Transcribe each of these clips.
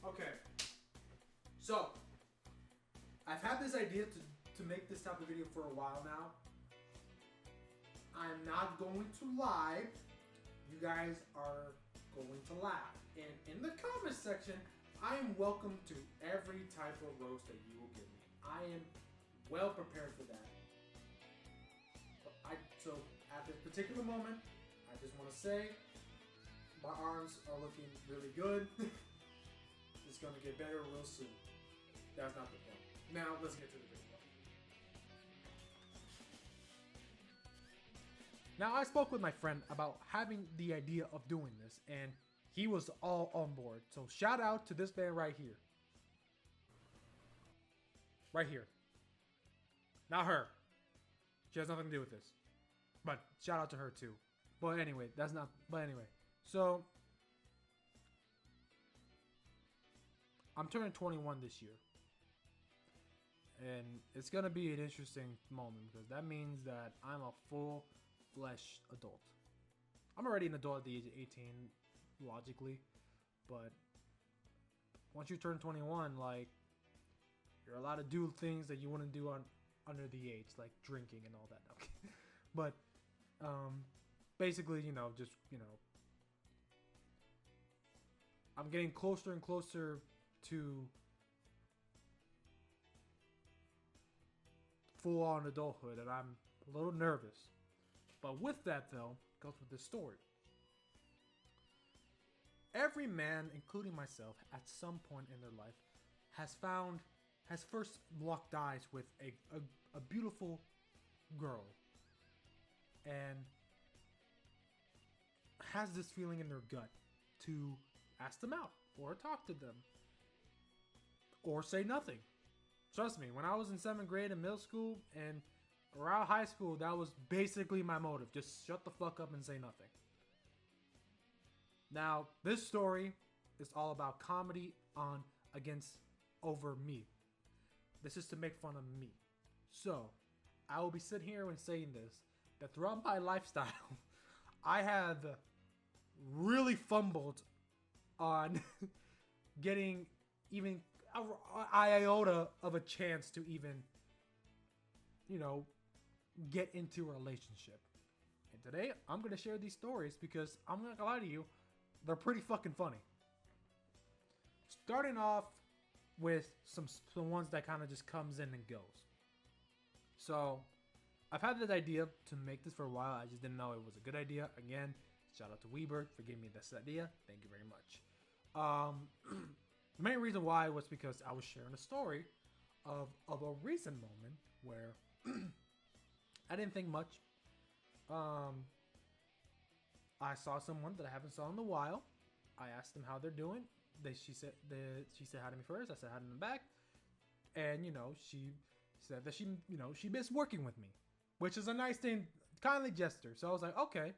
Okay. So, I've had this idea to make this type of video for a while now. I'm not going to lie. You guys are going to laugh. And in the comment section, I am welcome to every type of roast that you will give me. I am well prepared for that. So at this particular moment, I just want to say my arms are looking really good. It's going to get better real soon. That's not the point. Now let's get to the video. Now I spoke with my friend about having the idea of doing this, and he was all on board. So shout out to this man right here. Right here. Not her. She has nothing to do with this. But shout out to her too. But anyway, that's not. But anyway, so I'm turning 21 this year. And it's going to be an interesting moment because that means that I'm a full-fledged adult. I'm already an adult at the age of 18, logically. But once you turn 21, like, you're allowed to do things that you wouldn't do under the age, like drinking and all that. Okay. But basically, I'm getting closer and closer to full-on adulthood, and I'm a little nervous. But with that, though, goes with this story. Every man, including myself, at some point in their life, has first locked eyes with a beautiful girl, and has this feeling in their gut to ask them out, or talk to them, or say nothing. Trust me, when I was in 7th grade in middle school and around high school, that was basically my motive. Just shut the fuck up and say nothing. Now, this story is all about comedy over me. This is to make fun of me. So, I will be sitting here and saying this, that throughout my lifestyle, I have really fumbled on getting even an iota of a chance to even, get into a relationship. And today, I'm going to share these stories because I'm not going to lie to you, they're pretty fucking funny. Starting off with some ones that kind of just comes in and goes. So, I've had this idea to make this for a while. I just didn't know it was a good idea. Again, shout out to Weberg for giving me this idea. Thank you very much. The main reason why was because I was sharing a story of a recent moment where I didn't think much. I saw someone that I haven't saw in a while. I asked them how they're doing. She said hi to me first. I said hi to them back, and she said that she missed working with me, which is a nice thing, kindly gesture. So I was like, okay,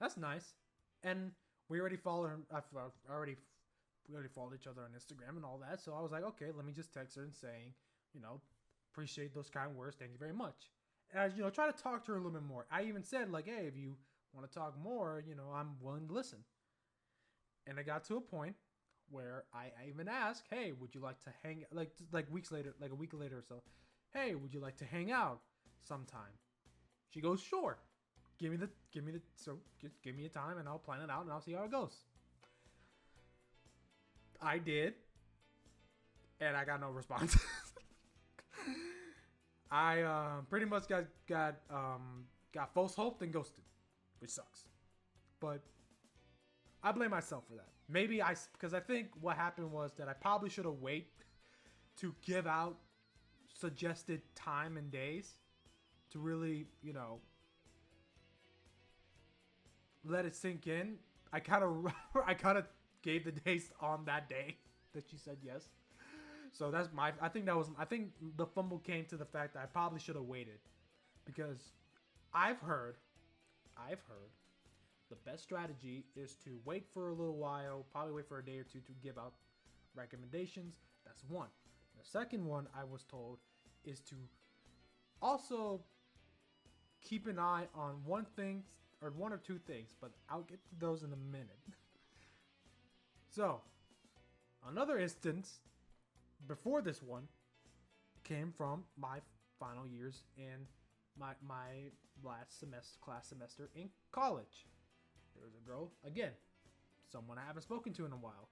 that's nice. And we already followed her. We already followed each other on Instagram and all that. So I was like, okay, let me just text her and saying, appreciate those kind words. Thank you very much. And I, try to talk to her a little bit more. I even said, like, hey, if you want to talk more, I'm willing to listen. And it got to a point where I even asked, hey, would you like to hang, like weeks later, like a week later or so, hey, would you like to hang out sometime? She goes, sure. Give me a time and I'll plan it out and I'll see how it goes. I did, and I got no response. I pretty much got false hoped and ghosted, which sucks. But I blame myself for that. Maybe because I think what happened was that I probably should have waited to give out suggested time and days to really, let it sink in. I kind of gave the days on that day that she said yes. So I think the fumble came to the fact that I probably should have waited, because I've heard the best strategy is to wait for a little while, probably wait for a day or two to give out recommendations. That's one. The second one I was told is to also keep an eye on one or two things, but I'll get to those in a minute. So, Another instance before this one came from my final years in my last class semester in college. There was a girl, again, someone I haven't spoken to in a while,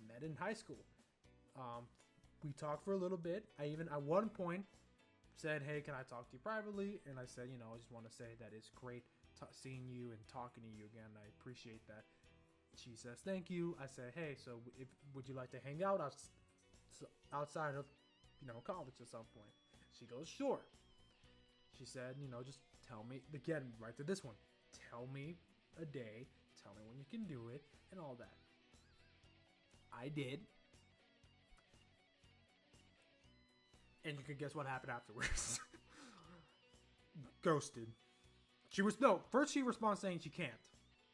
met in high school. We talked for a little bit. I even at one point said, "Hey, can I talk to you privately?" And I said, I just want to say that it's great seeing you and talking to you again. I appreciate that. She says, "Thank you." I said, "Hey, so would you like to hang out outside of, college at some point?" She goes, "Sure." She said, "Just tell me," again, right to this one, "Tell me a day, tell me when you can do it, and all that." I did. And you can guess what happened afterwards. Ghosted. First she responds saying she can't.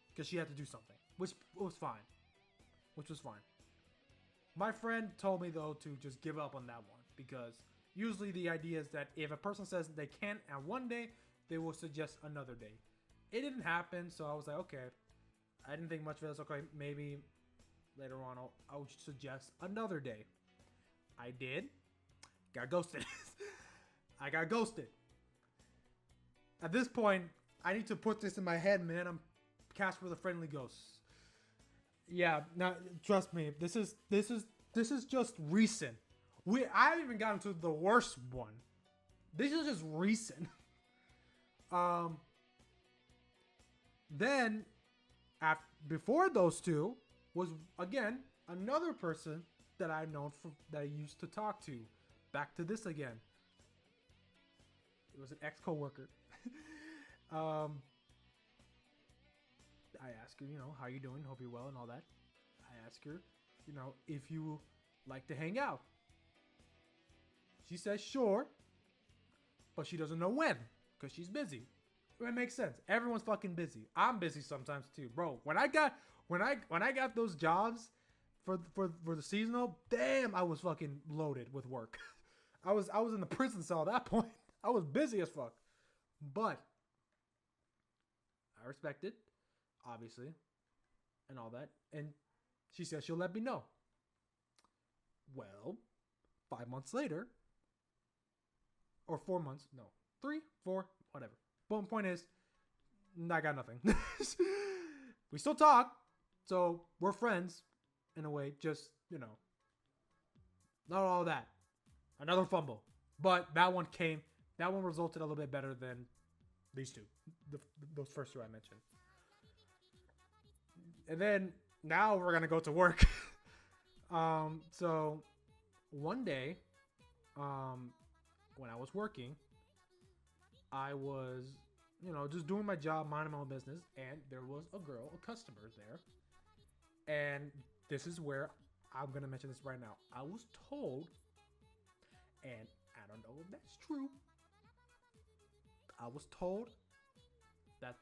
Because she had to do something. Which was fine. My friend told me, though, to just give up on that one. Because usually the idea is that if a person says they can't at one day, they will suggest another day. It didn't happen, so I was like, okay. I didn't think much of it. I was okay, maybe later on I'll suggest another day. I did. Got ghosted. I got ghosted. At this point, I need to put this in my head, man. I'm Casper the Friendly Ghost. Yeah, now trust me, this is just recent. I haven't even gotten to the worst one. This is just recent. Then, before those two, was again another person that I've known that I used to talk to. Back to this again. It was an ex-coworker. I asked her, how you doing? Hope you're well and all that. I asked her, if you like to hang out. She says sure, but she doesn't know when because she's busy. It makes sense. Everyone's fucking busy. I'm busy sometimes too, bro. When I got those jobs for the seasonal, damn, I was fucking loaded with work. I was in the prison cell at that point. I was busy as fuck. But I respect it, obviously, and all that. And she said she'll let me know. Well, 5 months later, or 4 months, no, 3, 4, whatever. But point is, I got nothing. We still talk, so we're friends in a way. Just not all that. Another fumble, but that one resulted a little bit better than these two, those first two I mentioned. And then now we're gonna go to work. So one day, when I was working, I was, just doing my job, minding my own business, and there was a customer there. And this is where I'm gonna mention this right now. I was told, and I don't know if that's true, I was told that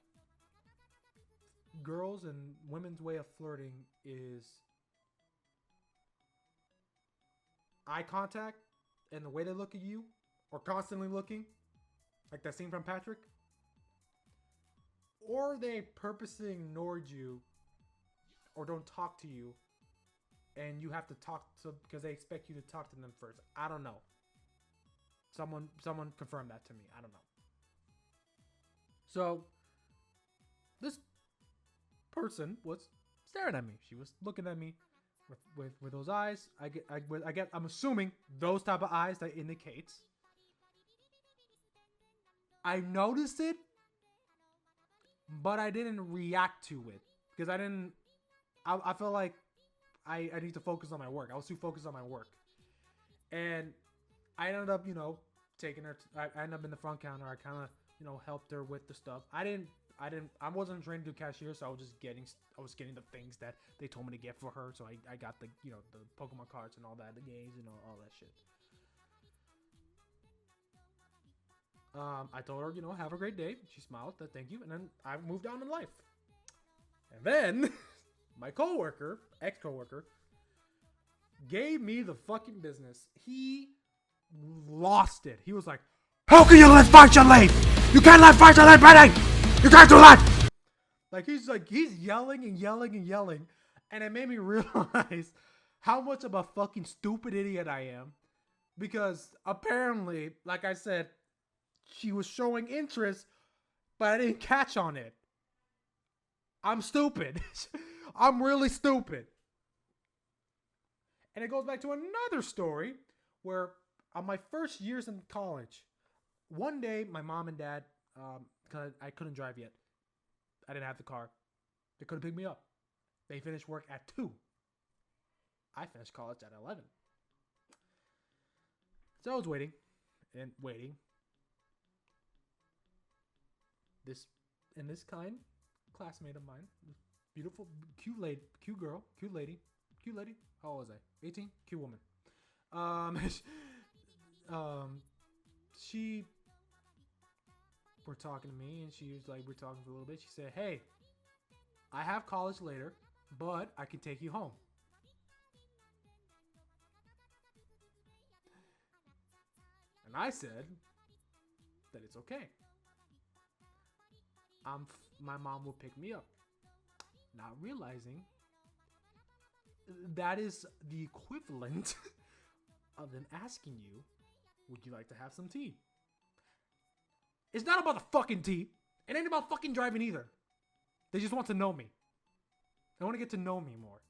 girls and women's way of flirting is eye contact and the way they look at you, or constantly looking, like that scene from Patrick, or they purposely ignored you or don't talk to you, and you have to talk to because they expect you to talk to them first. I don't know. Someone confirmed that to me. I don't know. So this person was staring at me. She was looking at me with those eyes. I'm assuming those type of eyes that indicates. I noticed it, but I didn't react to it because I felt like I need to focus on my work. I was too focused on my work, and I ended up, taking her. I ended up in the front counter. I kind of, helped her with the stuff. I wasn't trained to do cashier, so I was getting the things that they told me to get for her. So I got the, the Pokemon cards and all that, the games, all that shit. I told her, have a great day. She smiled, said thank you, and then I moved on in life. And then my ex-coworker, gave me the fucking business. He lost it. He was like, "How can you let function leave? You can't let function leave, Benny! You can't do that!" He's yelling and yelling and yelling. And it made me realize how much of a fucking stupid idiot I am. Because apparently, like I said, she was showing interest, but I didn't catch on it. I'm stupid. I'm really stupid. And it goes back to another story where on my first years in college, one day my mom and dad, because I couldn't drive yet, I didn't have the car, they couldn't pick me up. They finished work at 2. I finished college at 11. So I was waiting and waiting. This classmate of mine, beautiful, cute lady, cute girl, cute lady. How old was I? 18. Cute woman. She were talking to me, and she was like, we're talking for a little bit. She said, "Hey, I have college later, but I can take you home." And I said that it's okay. My mom will pick me up. Not realizing that is the equivalent of them asking you, would you like to have some tea? It's not about the fucking tea. It ain't about fucking driving either. They just want to know me. They want to get to know me more.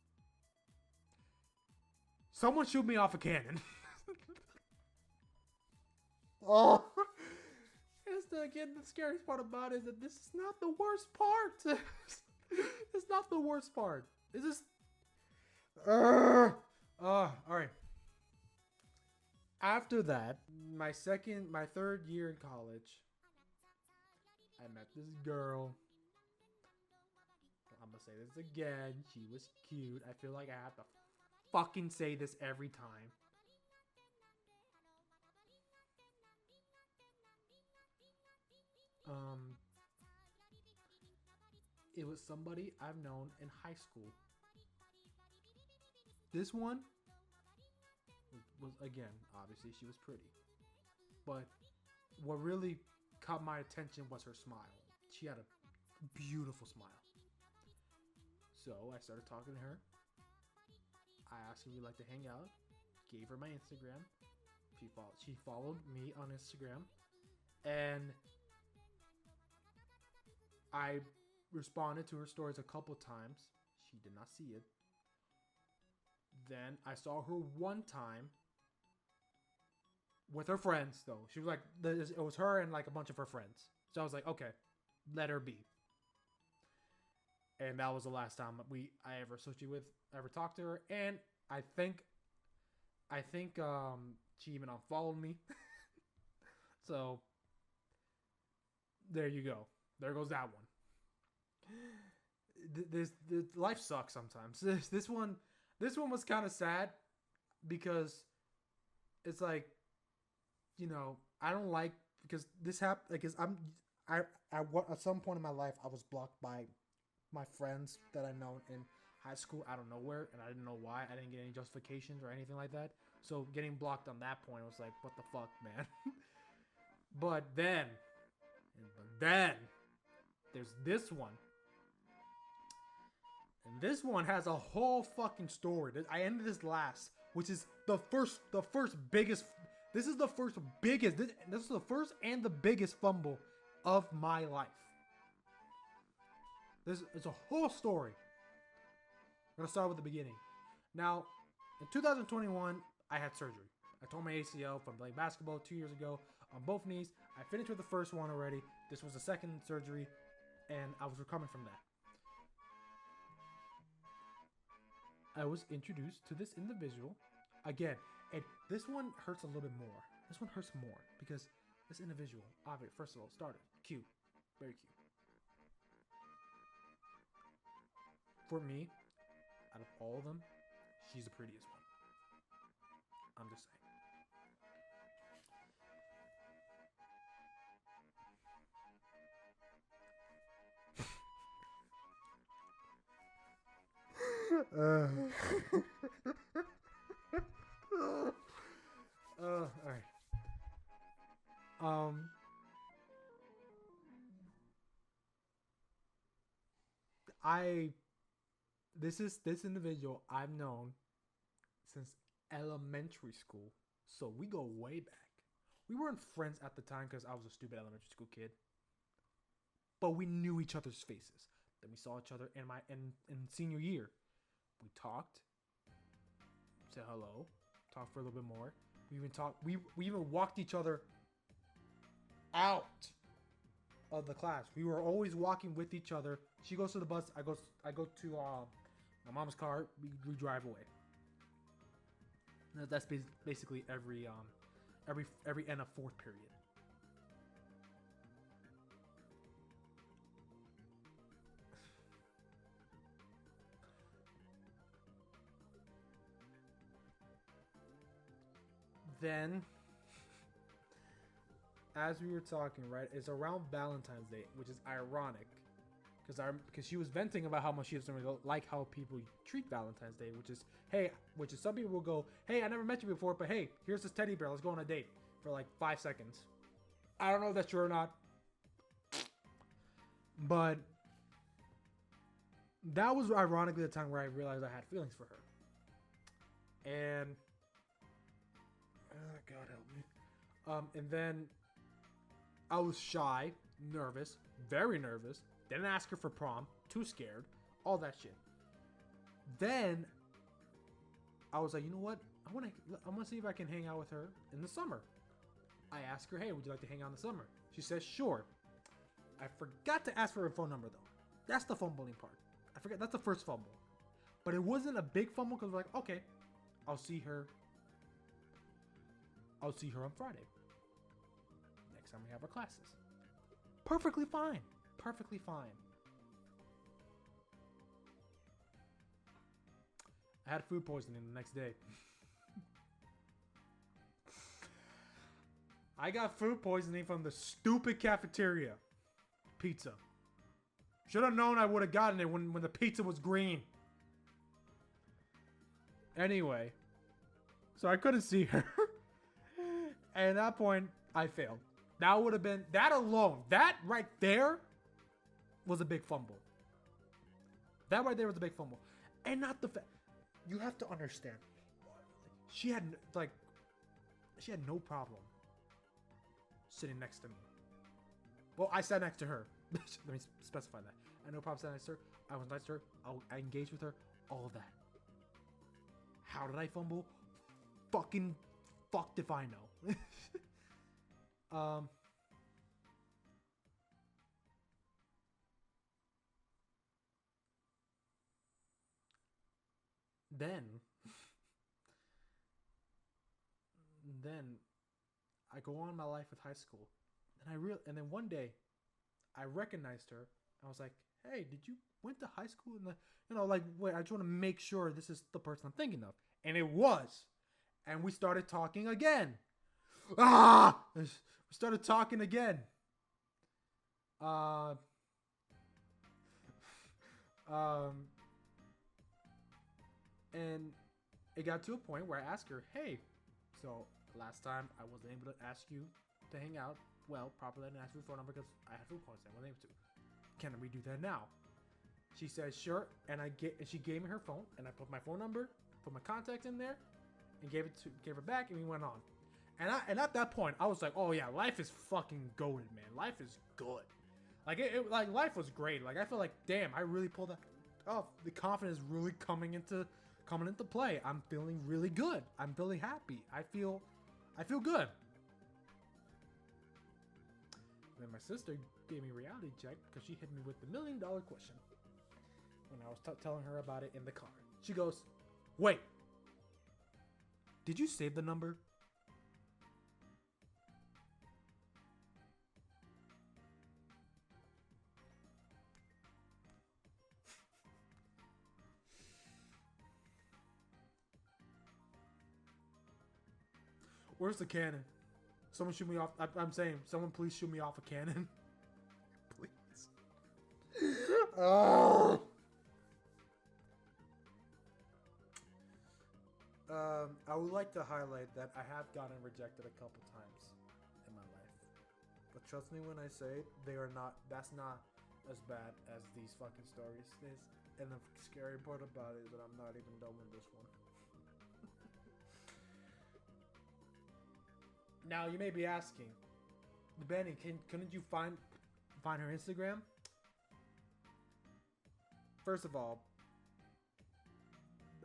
Someone shoot me off a cannon. Oh. Again, the scariest part about it is that this is not the worst part. It's not the worst part. It's just... Alright. After that, my 3rd year in college, I met this girl. I'm gonna say this again. She was cute. I feel like I have to fucking say this every time. It was somebody I've known in high school. This one was, again, obviously she was pretty. But what really caught my attention was her smile. She had a beautiful smile. So I started talking to her. I asked if we'd like to hang out. Gave her my Instagram. She followed me on Instagram. And I responded to her stories a couple times. She did not see it. Then I saw her one time with her friends, though. She was like, it was her and like a bunch of her friends. So I was like, okay, let her be. And that was the last time I ever associated with, ever talked to her. And I think she even unfollowed me. So there you go. There goes that one. This life sucks sometimes. This one was kind of sad because it's like, you know, I don't like, because this happened because at some point in my life I was blocked by my friends that I know in high school out of nowhere, and I didn't know why. I didn't get any justifications or anything like that. So getting blocked on that point was like, what the fuck, man. But then there's this one. And this one has a whole fucking story. I ended this last, which is the first biggest. This is the first biggest. This is the first and the biggest fumble of my life. It's a whole story. I'm gonna start with the beginning. Now, in 2021, I had surgery. I tore my ACL from playing basketball 2 years ago on both knees. I finished with the first one already. This was the second surgery, and I was recovering from that. I was introduced to this individual. Again, and this one hurts a little bit more. This one hurts more because this individual, obviously, first of all, started cute. Very cute. For me, out of all of them, she's the prettiest one. I'm just saying. All right. This individual I've known since elementary school. So we go way back. We weren't friends at the time because I was a stupid elementary school kid. But we knew each other's faces. Then we saw each other in senior year. We talked, said hello, talked for a little bit more. We even talked. We even walked each other out of the class. We were always walking with each other. She goes to the bus. I go to my mom's car. We drive away. That's basically every end of fourth period. Then, as we were talking, right, it's around Valentine's Day, which is ironic, because she was venting about how much she doesn't really like how people treat Valentine's Day, which is some people will go, hey, I never met you before, but hey, here's this teddy bear, let's go on a date for like 5 seconds. I don't know if that's true or not, but that was ironically the time where I realized I had feelings for her, and God help me. And then I was shy, nervous, very nervous. Didn't ask her for prom, too scared, all that shit. Then I was like, you know what? I want to see if I can hang out with her in the summer. I asked her, hey, would you like to hang out in the summer? She says, sure. I forgot to ask for her phone number though. That's the fumbling part. I forget. That's the first fumble. But it wasn't a big fumble because we're like, okay, I'll see her on Friday. Next time we have our classes. Perfectly fine. Perfectly fine. I had food poisoning the next day. I got food poisoning from the stupid cafeteria. Pizza. Should have known I would have gotten it when the pizza was green. Anyway. So I couldn't see her. And at that point, I failed. That would have been, that alone, that right there was a big fumble. That right there was a big fumble. And not the fact, you have to understand, she had no problem sitting next to me. Well, I sat next to her. Let me specify that. I had no problem sitting next to her. I was nice to her. I engaged with her. All of that. How did I fumble? Fucking fucked if I know. Then I go on my life with high school, and then one day I recognized her. I was like, "Hey, did you went to high school?" And wait, I just want to make sure this is the person I'm thinking of, and it was. And we started talking again. We started talking again. And it got to a point where I asked her, hey, so last time I wasn't able to ask you to hang out. Well, properly I didn't ask for your phone number because I had food poisoning. I wasn't able to. Can we do that now? She said, sure. And she gave me her phone, and I put my phone number, put my contacts in there, and gave her back, and we went on. And at that point, I was like, oh yeah, life is fucking goated, man. Life is good. Like like life was great. Like I feel like, damn, I really pulled that off. The confidence really coming into play. I'm feeling really good. I'm feeling happy. I feel good. Then my sister gave me a reality check because she hit me with the $1 million question when I was telling her about it in the car. She goes, wait, did you save the number? Where's the cannon? Someone shoot me off. I'm saying, someone please shoot me off a cannon. Please. Oh. I would like to highlight that I have gotten rejected a couple times in my life. But trust me when I say that's not as bad as these fucking stories is. And the scary part about it is that I'm not even done with this one. Now you may be asking, Benny, couldn't you find her Instagram? First of all,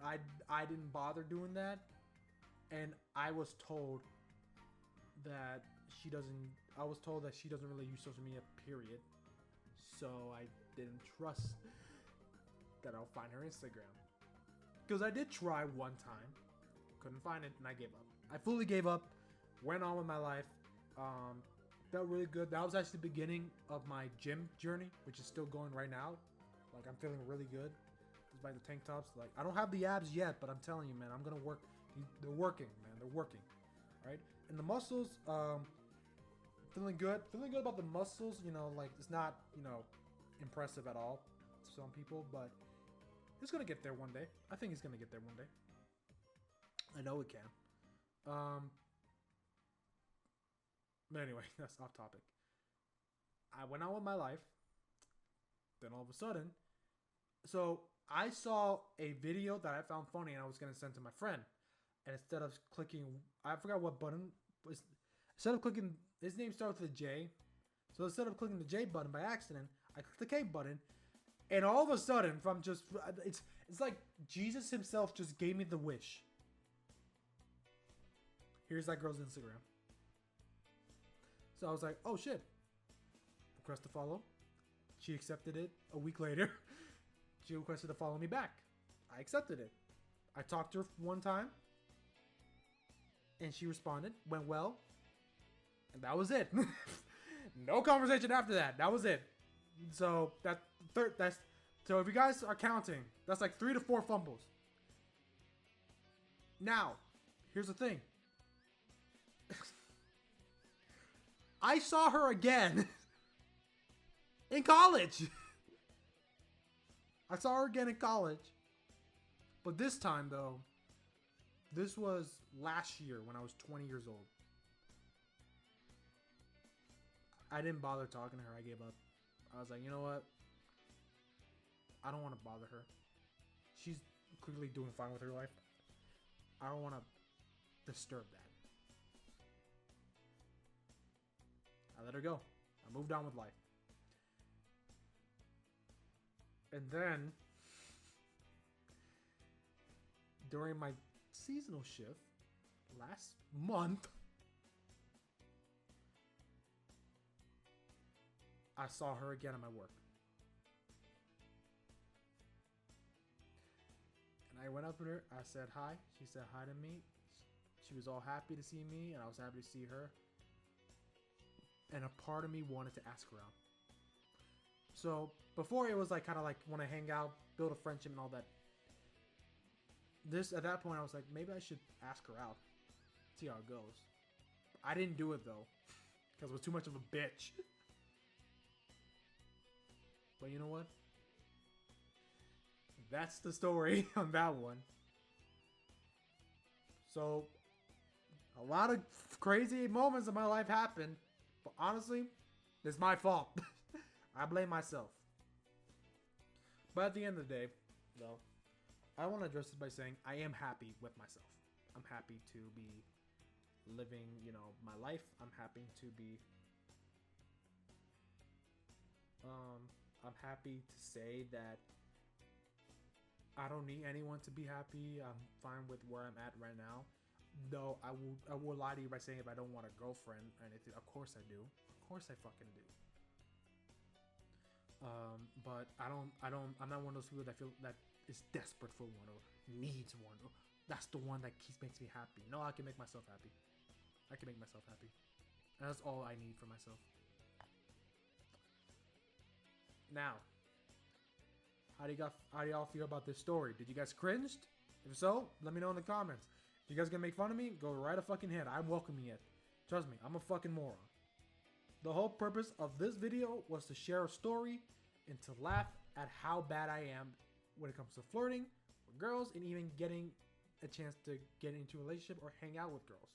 I didn't bother doing that, and I was told that she doesn't. I was told that she doesn't really use social media. Period. So I didn't trust that I'll find her Instagram. Because I did try one time, couldn't find it, and I gave up. I fully gave up. Went on with my life. Felt really good. That was actually the beginning of my gym journey, which is still going right now. Like, I'm feeling really good. Despite the tank tops. Like, I don't have the abs yet, but I'm telling you, man, I'm gonna work. They're working, man. They're working. Right? And the muscles, feeling good. Feeling good about the muscles. You know, like, it's not, you know, impressive at all to some people, but it's gonna get there one day. I think it's gonna get there one day. I know it can. But anyway, that's off topic. I went on with my life. Then all of a sudden, so I saw a video that I found funny and I was going to send to my friend. And instead of clicking, I forgot what button. Instead of clicking, his name starts with a J. So instead of clicking the J button by accident, I clicked the K button. And all of a sudden, from just, it's like Jesus himself just gave me the wish. Here's that girl's Instagram. So I was like, oh shit. Request to follow. She accepted it a week later. She requested to follow me back. I accepted it. I talked to her one time. And she responded. Went well. And that was it. No conversation after that. That was it. So so if you guys are counting, that's like 3 to 4 fumbles. Now, here's the thing. I saw her again in college. I saw her again in college. But this time, though, this was last year when I was 20 years old. I didn't bother talking to her. I gave up. I was like, you know what? I don't want to bother her. She's clearly doing fine with her life. I don't want to disturb that. I let her go. I moved on with life. And then, during my seasonal shift last month, I saw her again at my work. And I went up to her. I said hi. She said hi to me. She was all happy to see me, and I was happy to see her. And a part of me wanted to ask her out. So before it was like kind of like want to hang out, build a friendship and all that. At that point I was like, maybe I should ask her out, see how it goes. I didn't do it though, because I was too much of a bitch. But you know what? That's the story on that one. So a lot of crazy moments in my life happened. But honestly, it's my fault. I blame myself. But at the end of the day, though, I want to address this by saying I am happy with myself. I'm happy to be living, you know, my life. I'm happy to be... I'm happy to say that I don't need anyone to be happy. I'm fine with where I'm at right now. No, I will lie to you by saying if I don't want a girlfriend or anything. Of course I do. Of course I fucking do. But I'm not one of those people that feel that is desperate for one or needs one. Or that's the one that makes me happy. No, I can make myself happy. I can make myself happy. And that's all I need for myself. Now, how do y'all feel about this story? Did you guys cringed? If so, let me know in the comments. If you guys gonna make fun of me, go right ahead. I'm welcoming it. Trust me, I'm a fucking moron. The whole purpose of this video was to share a story and to laugh at how bad I am when it comes to flirting with girls and even getting a chance to get into a relationship or hang out with girls.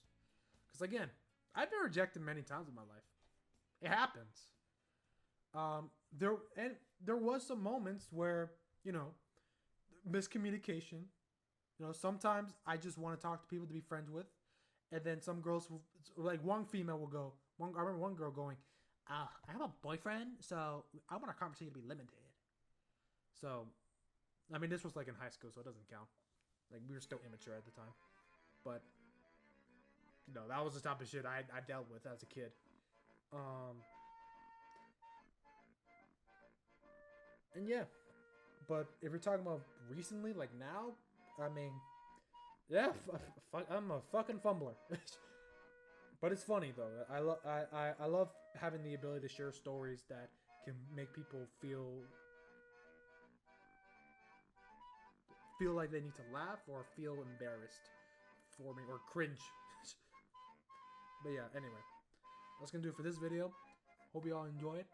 Because again, I've been rejected many times in my life. It happens. There was some moments where, you know, miscommunication. You know, sometimes I just want to talk to people to be friends with, And then some girls, like one female will go, I remember one girl going, I have a boyfriend, so I want our conversation to be limited. So, I mean, this was like in high school, so it doesn't count. Like, we were still immature at the time. But, that was the type of shit I dealt with as a kid. And yeah. But if you're talking about recently, like now, I mean, yeah, I'm a fucking fumbler. But it's funny though. I love having the ability to share stories that can make people feel like they need to laugh or feel embarrassed for me or cringe. But yeah, anyway, that's gonna do it for this video. Hope you all enjoy it.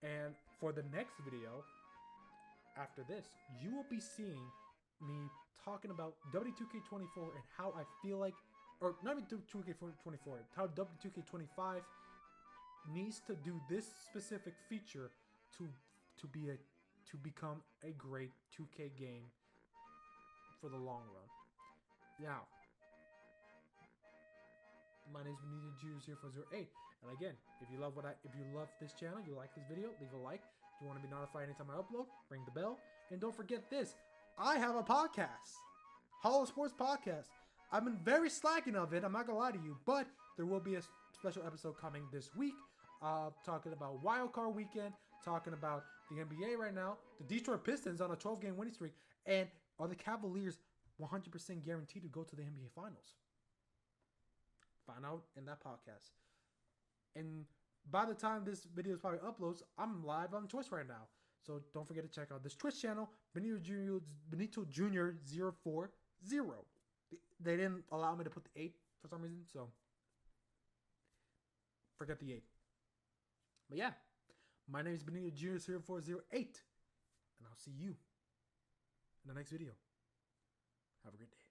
And for the next video, after this, you will be seeing me talking about W2K24 and how I feel like, or not even W2K24, how W2K25 needs to do this specific feature to become a great 2K game for the long run. Now, my name is Benito00408, and again, if you love this channel, you like this video, leave a like. If you want to be notified anytime I upload, ring the bell, and don't forget this: I have a podcast, Hollow Sports Podcast. I've been very slacking of it. I'm not gonna lie to you, but there will be a special episode coming this week, talking about Wild Card Weekend, talking about the NBA right now, the Detroit Pistons on a 12-game winning streak, and are the Cavaliers 100% guaranteed to go to the NBA Finals? Find out in that podcast. And by the time this video is probably uploads, I'm live on Twitch right now. So don't forget to check out this Twitch channel, Benito Jr. 040. They didn't allow me to put the 8 for some reason, so forget the 8. But yeah, my name is Benito Jr. 0408, and I'll see you in the next video. Have a great day.